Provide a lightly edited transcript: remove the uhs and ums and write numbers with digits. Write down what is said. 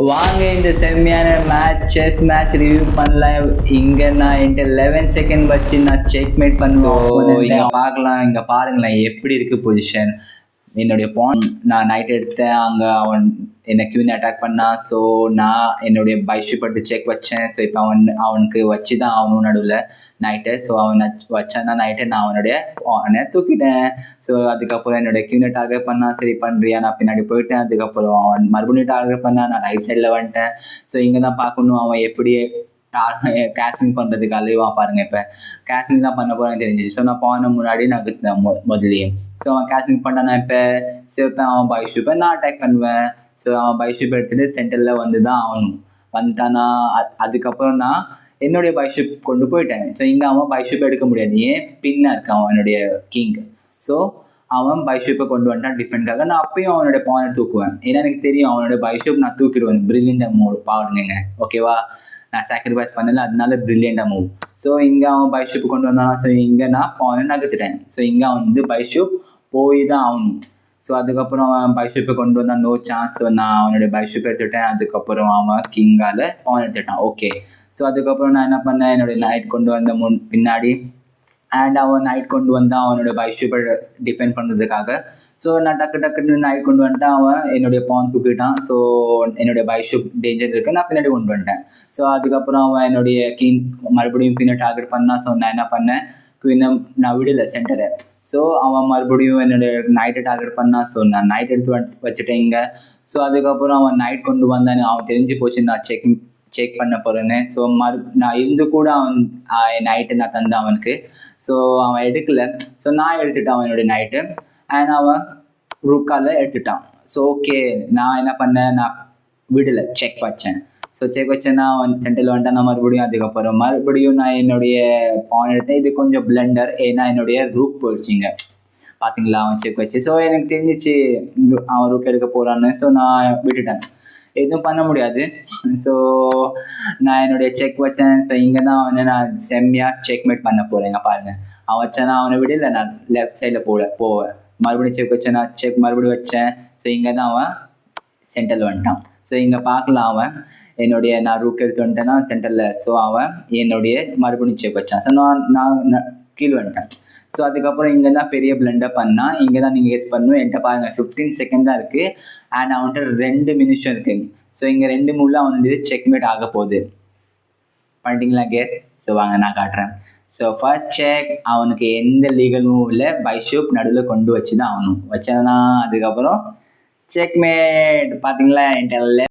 வாங்க இந்த செம்மையான செஸ் மேட்ச் ரிவ்யூ பண்ணலாம். இங்க நான் என்கிட்ட 11 செகண்ட் வச்சு நான் செக் மேட் பண்ணுவோம். இங்க பார்க்கலாம், இங்க பாருங்களேன் எப்படி இருக்கு பொசிஷன். என்னுடைய பான் நான் நைட் எடுத்தேன், அங்கே அவன் என்னை கியூன் அட்டாக் பண்ணான். ஸோ நான் என்னுடைய பைஷிப் எடுத்து செக் வச்சேன். ஸோ இப்போ அவனுக்கு வச்சு தான் அவனும் நடுவில் நைட்டு. ஸோ அவனை வச்சான் தான் நைட்டு. நான் அவனை தூக்கிட்டேன். ஸோ அதுக்கப்புறம் என்னுடைய கியூனை டார்கெட் பண்ணான். சரி பண்ணுறியா, நான் பின்னாடி போயிட்டேன். அதுக்கப்புறம் அவன் மறுபடியும் டார்கெட் பண்ணான், நான் ரைட் சைடில் வந்துட்டேன். ஸோ இங்கே தான் பார்க்கணும் அவன் எப்படி கேஸ்டிங் பண்ணுறதுக்கு அலைவான் பாருங்கள். இப்போ கேஸ்டிங் தான் பண்ண போகிறேன்னு தெரிஞ்சிச்சு. ஸோ நான் போன முன்னாடி நகர்த்தேன் முதல்லையே. ஸோ அவன் கேஸ்டிங் பண்ணான். இப்போ சேர்ப்பேன் அவன் பைஷிப்பை நான் அட்டாக் பண்ணுவேன். ஸோ அவன் பைஷிப் எடுத்துகிட்டு சென்டரில் வந்து தான் ஆகணும். வந்துட்டானா அதுக்கப்புறம் நான் என்னுடைய பைஷிப் கொண்டு போயிட்டேன். ஸோ இங்கே அவன் பைஷிப் எடுக்க முடியாது, ஏன் பின்னாக இருக்கான் அவனுடைய கிங். ஸோ அவன் பைஷிப்பை கொண்டு வந்துட்டான் டிஃபெண்ட்காக. நான் அப்பயும் அவனுடைய பாயிண்ட் தூக்குவேன், ஏன்னா எனக்கு தெரியும் அவனுடைய பைஷிப் நான் தூக்கிடுவேன். பிரில்லியண்டாக மூவ் பாருங்க, ஓகேவா. நான் சாக்ரிஃபைஸ் பண்ணல, அதனால பிரில்லியண்டாக மூவ். ஸோ இங்கே அவன் பைஷிப் கொண்டு வந்தான். ஸோ இங்கே நான் பாயிண்ட் நகர்த்துட்டேன். ஸோ இங்கே அவன் வந்து பைஷிப் போய் தான் ஆகணும். ஸோ அதுக்கப்புறம் அவன் பைஷிப்பை கொண்டு வந்தான், நோ சான்ஸ். நான் அவனுடைய பைஷிப் எடுத்துட்டேன். அதுக்கப்புறம் அவன் கிங்கால் பாயிண்ட் எடுத்துட்டான். ஓகே. ஸோ அதுக்கப்புறம் நான் என்ன பண்ணேன், என்னுடைய நைட் கொண்டு வந்த பின்னாடி அண்ட் அவன் நைட் கொண்டு வந்தான் அவனோட பைஷிப்பை டிஃபெண்ட் பண்ணுறதுக்காக. ஸோ நான் டக்குன்னு நைட் கொண்டு வந்துட்டேன். அவன் என்னுடைய பான் தூக்கிட்டான். ஸோ என்னுடைய பைஷிப் டேஞ்சர் இருக்குது, நான் பின்னாடி கொண்டு வந்துட்டேன். ஸோ அதுக்கப்புறம் அவன் என்னுடைய கிங் மறுபடியும் குயினை டார்கெட் பண்ணான். ஸோ நான் என்ன பண்ணேன், குயினை நான் விடலை சென்டரை. ஸோ அவன் மறுபடியும் என்னுடைய நைட்டை டார்கெட் பண்ணான். ஸோ நான் நைட் எடுத்து வச்சுட்டேன் இங்கே. ஸோ அதுக்கப்புறம் அவன் நைட் கொண்டு வந்தான். அவன் தெரிஞ்சு போச்சு நான் செக் பண்ண போகிறேன்னு. ஸோ நான் இருந்து கூட அவன் நைட்டு நான் தந்தேன் அவனுக்கு. ஸோ அவன் எடுக்கலை. ஸோ நான் எடுத்துட்டான் அவனுடைய நைட்டு. அண்ட் அவன் ரூக்கால் எடுத்துட்டான். ஸோ ஓகே, நான் என்ன பண்ணேன், நான் விடலை, செக் வச்சேன். ஸோ செக் வச்சேன்னா அவன் சென்டரில் வந்துட்டான். நான் மறுபடியும் நான் என்னுடைய பான் எடுத்தேன். இது கொஞ்சம் பிளண்டர், ஏன்னா என்னுடைய ரூக் போயிடுச்சிங்க, பார்த்தீங்களா. அவன் செக் வச்சு. ஸோ எனக்கு தெரிஞ்சிச்சு அவன் ரூக் எடுக்க போகிறான்னு. ஸோ நான் விட்டுட்டேன், எதுவும் பண்ண முடியாது. ஸோ நான் என்னுடைய செக் வச்சேன். ஸோ இங்கே தான் அவனை நான் செம்மையாக செக்மேட் பண்ண போகிறேங்க பாருங்கள். அவன் வச்சேன்னா அவனை விடல, நான் லெஃப்ட் சைடில் போவேன். மறுபடியும் செக் வச்சேன், நான் செக் மறுபடியும் வச்சேன். ஸோ இங்கே தான் அவன் சென்டரில் வந்துட்டான். ஸோ இங்கே பார்க்கலாம், அவன் நான் ரூக் எடுத்து வந்துட்டேன்னா சென்டரில். ஸோ அவன் என்னுடைய மறுபடியும் செக் வச்சான். ஸோ நான் கீழே வந்துட்டேன். ஸோ அதுக்கப்புறம் இங்கே தான் பெரிய பிளண்டர் பண்ணால். இங்கே தான் நீங்கள் கெஸ் பண்ணணும். என்கிட்ட பாருங்கள் 15 செகண்ட் தான் இருக்குது. அண்ட் அவன்கிட்ட 2 நிமிஷம் இருக்குது. ஸோ இங்கே 2 மூவில் அவனுடைய செக்மேட் ஆக போகுது. பண்ணிட்டீங்களா கெஸ்? ஸோ வாங்க நான் காட்டுறேன். ஸோ ஃபர்ஸ்ட் செக், அவனுக்கு எந்த லீகல் மூவ் இல்லை, பைஷிப் நடுவில் கொண்டு வச்சு தான் ஆகணும். வச்சேன்னா அதுக்கப்புறம் செக்மேட். பார்த்தீங்களா, என்கிட்ட